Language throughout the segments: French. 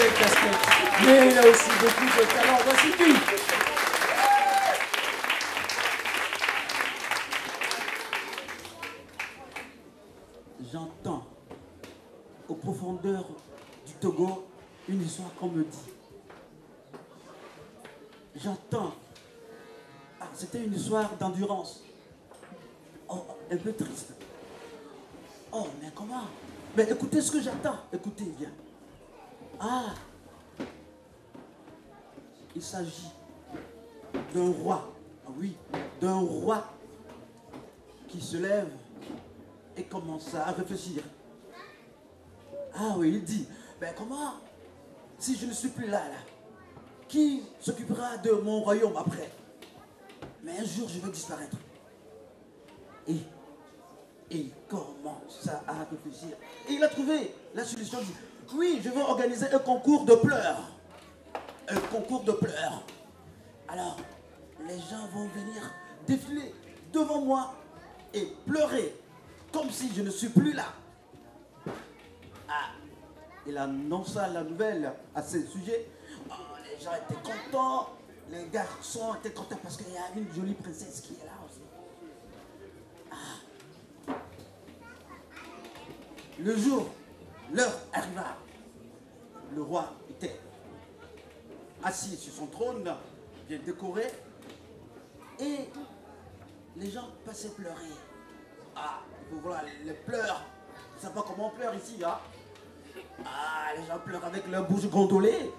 belle casquette, mais il a aussi beaucoup de talent. Voici lui. J'entends aux profondeurs du Togo une histoire qu'on me dit. J'entends. Ah, c'était une histoire d'endurance. Oh, un peu triste. Oh, mais comment? Mais écoutez ce que j'entends. Écoutez bien. Ah, il s'agit d'un roi. Ah oui, d'un roi qui se lève et commence à réfléchir. Ah oui, il dit, ben comment, si je ne suis plus là, qui s'occupera de mon royaume après? Mais un jour, je vais disparaître. Et il commence à réfléchir. Et il a trouvé la solution. Il dit, oui, je vais organiser un concours de pleurs. Un concours de pleurs. Alors, les gens vont venir défiler devant moi et pleurer comme si je ne suis plus là. Ah, il annonça la nouvelle à ce sujet. Oh, les gens étaient contents, les garçons étaient contents parce qu'il y a une jolie princesse qui est là aussi. Ah. Le jour, l'heure arriva. Le roi était assis sur son trône, bien décoré, et les gens passaient pleurer. Ah, il faut voir les pleurs. Vous ne savez pas comment on pleure ici, hein? Ah, les gens pleurent avec leur bouche gondolée.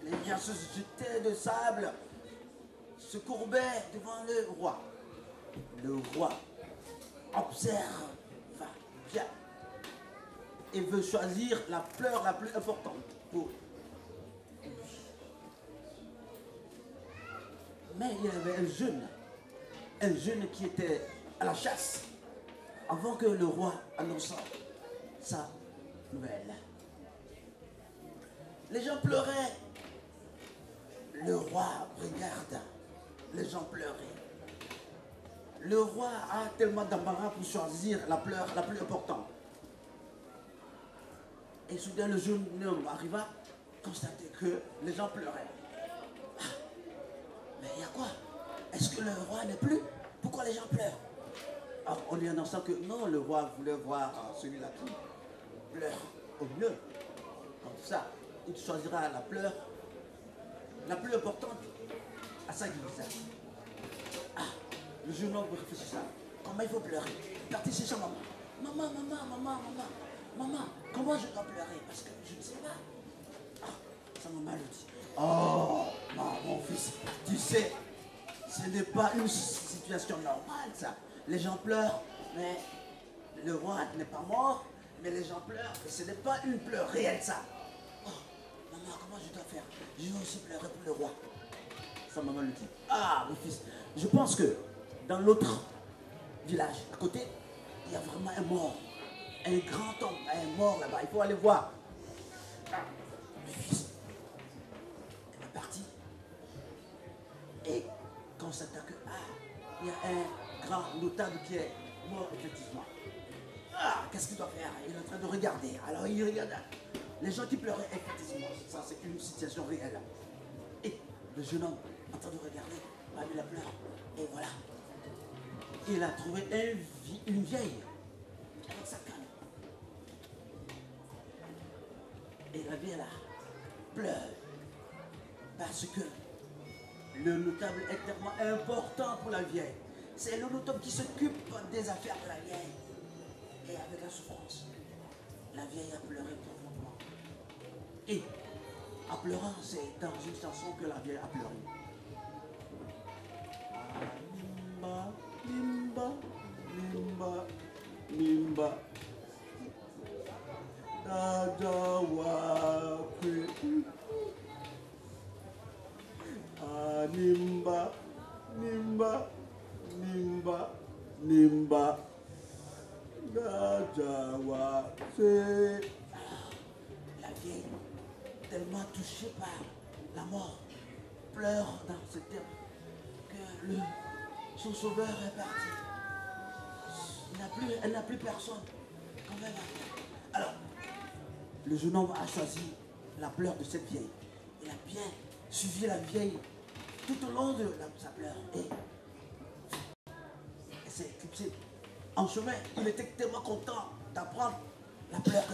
Les gens se jetaient de sable, se courbaient devant le roi. Le roi observe, bien, et veut choisir la fleur la plus importante pour lui. Mais il y avait un jeune qui était à la chasse avant que le roi annonçât sa nouvelle. Les gens pleuraient. Le roi regarde. Les gens pleuraient. Le roi a tellement d'embarras pour choisir la fleur la plus importante. Et soudain, le jeune homme arriva, constater que les gens pleuraient. Ah, mais il y a quoi? Est-ce que le roi n'est plus? Pourquoi les gens pleurent? Alors, on lui annonça que non, le roi voulait voir celui-là qui pleure au mieux. Comme ça, il choisira la fleur la plus importante à sa guise. Ah, le jeune homme réfléchit ça. Comment il faut pleurer? Il partit chez sa maman. Maman, comment je dois pleurer? Parce que je ne sais pas. Ah, sa maman lui dit, oh, non, mon fils, tu sais, ce n'est pas une situation normale, ça. Les gens pleurent, mais le roi n'est pas mort, mais les gens pleurent, et ce n'est pas une pleure réelle, ça. Oh, maman, comment je dois faire? Je vais aussi pleurer pour le roi. Sa maman lui dit, ah, mon fils, je pense que dans l'autre village, à côté, il y a vraiment un mort. Un grand homme, un mort là-bas, il faut aller voir. Ah, le fils, elle est partie. Et constata que, il y a un grand notable qui est mort, effectivement. Ah, qu'est-ce qu'il doit faire? Il est en train de regarder. Alors il regarde. Les gens qui pleuraient, effectivement, ça c'est une situation réelle. Et le jeune homme, en train de regarder, parmi la pleure. Et voilà. Il a trouvé une vieille avec sa canne. Et la vieille là pleure parce que le notable est tellement important pour la vieille. C'est le notable qui s'occupe des affaires de la vieille. Et avec la souffrance, la vieille a pleuré profondément. Et en pleurant, c'est dans une chanson que la vieille a pleuré. Limba, limba, limba, limba. Dajawaku. Nimba, nimba, nimba, nimba. Dajawaku. La vieille, tellement touchée par la mort, pleure dans ce terme que son sauveur est parti. Elle n'a plus personne. Comment elle va faire? Alors, le jeune homme a choisi la pleure de cette vieille. Il a bien suivi la vieille tout au long de sa pleure. Et s'est éclipsé en chemin. Il était tellement content d'apprendre la pleure.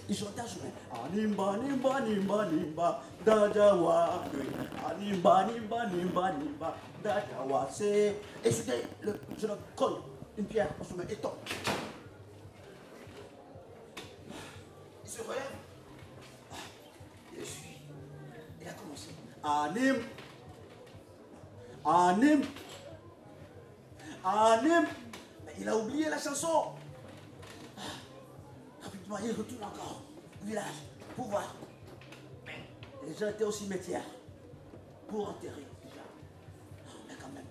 Il chantait en chemin. Animba, nimba, nimba, nimba, dajawa. Animba, nimba, nimba, nimba, dajawa. Et soudain, je le colle une pierre en chemin et tombe. Il se relève. Il suit. Il a commencé. Anime. Anime. Anime. Mais il a oublié la chanson. Rapidement, il retourne encore au village pour voir. Les gens étaient au cimetière pour enterrer déjà. Mais quand même,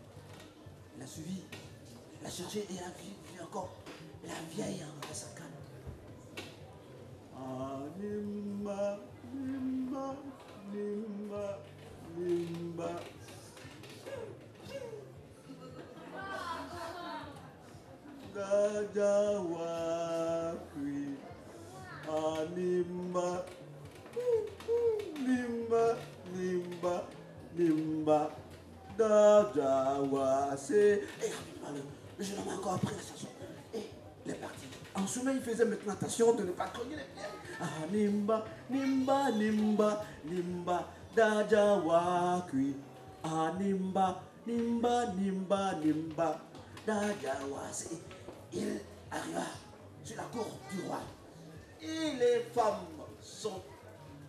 il a suivi, il a cherché et il a vu encore la vieille en sa canne. Anima, nimba, nimba, nimba. Dajawa kui animba nimba nimba nimba dajawa c'est et rapidement le jeune homme a encore appris la chanson et il est parti. En chemin il faisait maintenant attention de ne pas cogner les pieds. Animba nimba nimba nimba dajawa kui animba nimba nimba nimba dajawa c'est. Il arriva sur la cour du roi. Et les femmes sont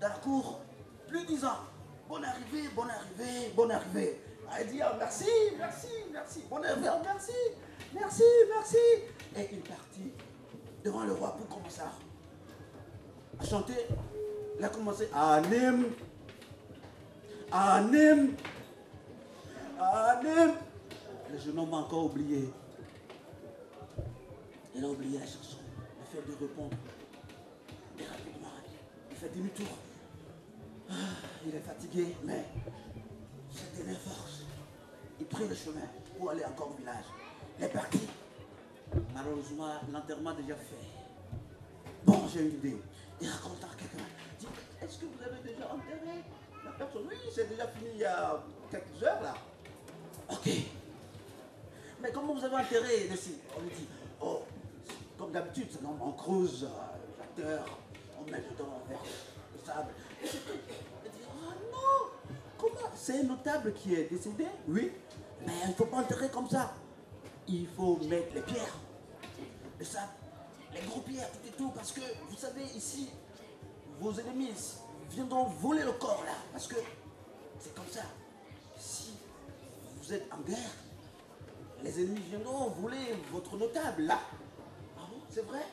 dans la cour, lui disant bonne arrivée, bonne arrivée, bonne arrivée. Elle dit oh, merci, merci, merci, bonne arrivée, oh, merci, merci, merci. Et il partit devant le roi pour commencer à chanter. Il a commencé Anim, Anim, Anim. Le jeune homme a encore oublié. Il a oublié la chanson, le fait de répondre. Et rapidement, il fait demi-tour. Il est fatigué, mais c'était une force. Il prit le chemin pour aller encore au village. Il est parti. Malheureusement, l'enterrement déjà fait. Bon, j'ai une idée. Il raconte à quelqu'un. Il dit, est-ce que vous avez déjà enterré la personne? Oui, c'est déjà fini il y a quelques heures là. Ok. Mais comment vous avez enterré ici? On lui dit, oh, comme d'habitude, on creuse la terre, on met dedans vers le sable. Et c'est tout. Il dit, oh non, comment? C'est un notable qui est décédé? Oui. Mais il ne faut pas enterrer comme ça. Il faut mettre les pierres, le sable, les gros pierres, tout et tout, parce que vous savez, ici, vos ennemis viendront voler le corps là, parce que c'est comme ça. Si vous êtes en guerre, les ennemis viendront voler votre notable là. Ah bon, c'est vrai?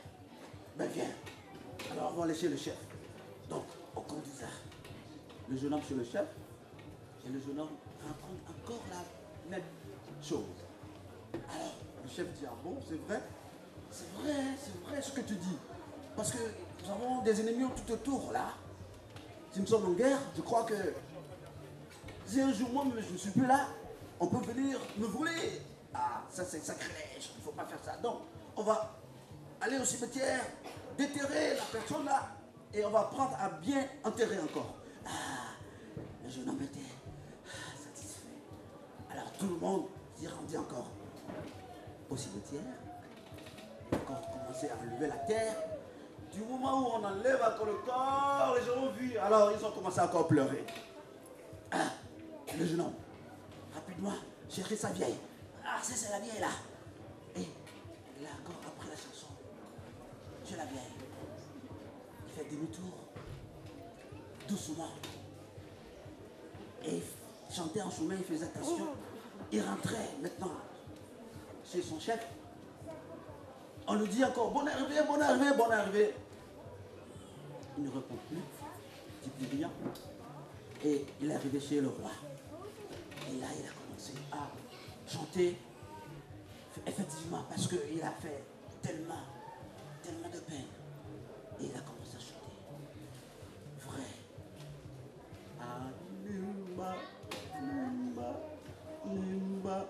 Ben viens. Alors on va aller chez le chef. Donc, on conduit ça. Le jeune homme chez le chef, et le jeune homme raconte encore la même chose. Alors, le chef dit, ah bon, c'est vrai? C'est vrai ce que tu dis. Parce que nous avons des ennemis tout autour là. Si nous sommes en guerre, je crois que si un jour moi je ne suis plus là, on peut venir me voler. Ah, ça c'est sacrilège, il ne faut pas faire ça. Donc, on va aller au cimetière, déterrer la personne là, et on va prendre à bien enterrer encore. Ah, le jeune homme était satisfait. Alors tout le monde s'y rendit encore au cimetière. Quand on commençait à enlever la terre, du moment où on enlève encore le corps, les gens ont vu. Alors ils ont commencé à encore pleurer. Ah, le jeune homme, rapidement, chercher sa vieille. Ah, c'est la vieille là. Et il a encore appris la chanson. C'est la vieille. Il fait demi-tour, doucement. Et il chantait en chemin, il faisait attention. Il rentrait maintenant chez son chef. On lui dit encore, bonne arrivée, bonne arrivée, bonne arrivée. Il ne répond plus, il dit plus rien. Et il est arrivé chez le roi. Et là, il a commencé à chanter, effectivement, parce qu'il a fait tellement de peine. Et il a commencé à chanter. Vrai. Animba, nimba, nimba,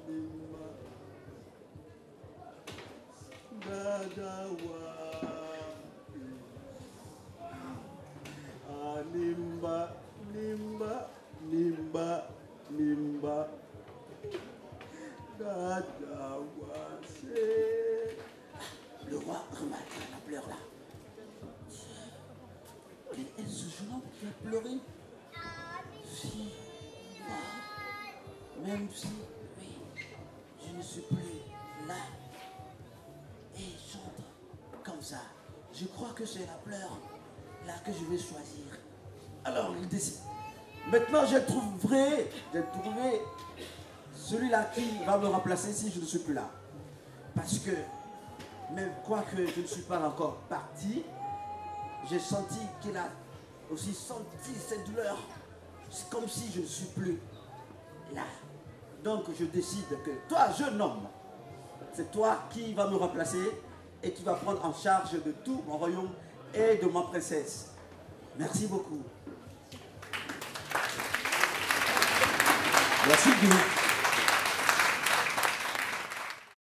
nimba. Dadawa. Tu as pleuré? Si. Ah. Même si, oui, je ne suis plus là. Et chante comme ça. Je crois que c'est la pleure là que je vais choisir. Alors il décide. Maintenant j'ai trouvé celui-là qui va me remplacer si je ne suis plus là. Parce que, même quoique je ne suis pas encore parti, j'ai senti qu'il a aussi senti cette douleur. C'est comme si je ne suis plus là. Donc je décide que toi, jeune homme, c'est toi qui vas me remplacer et qui vas prendre en charge de tout mon royaume et de ma princesse. Merci beaucoup. Merci, Guy.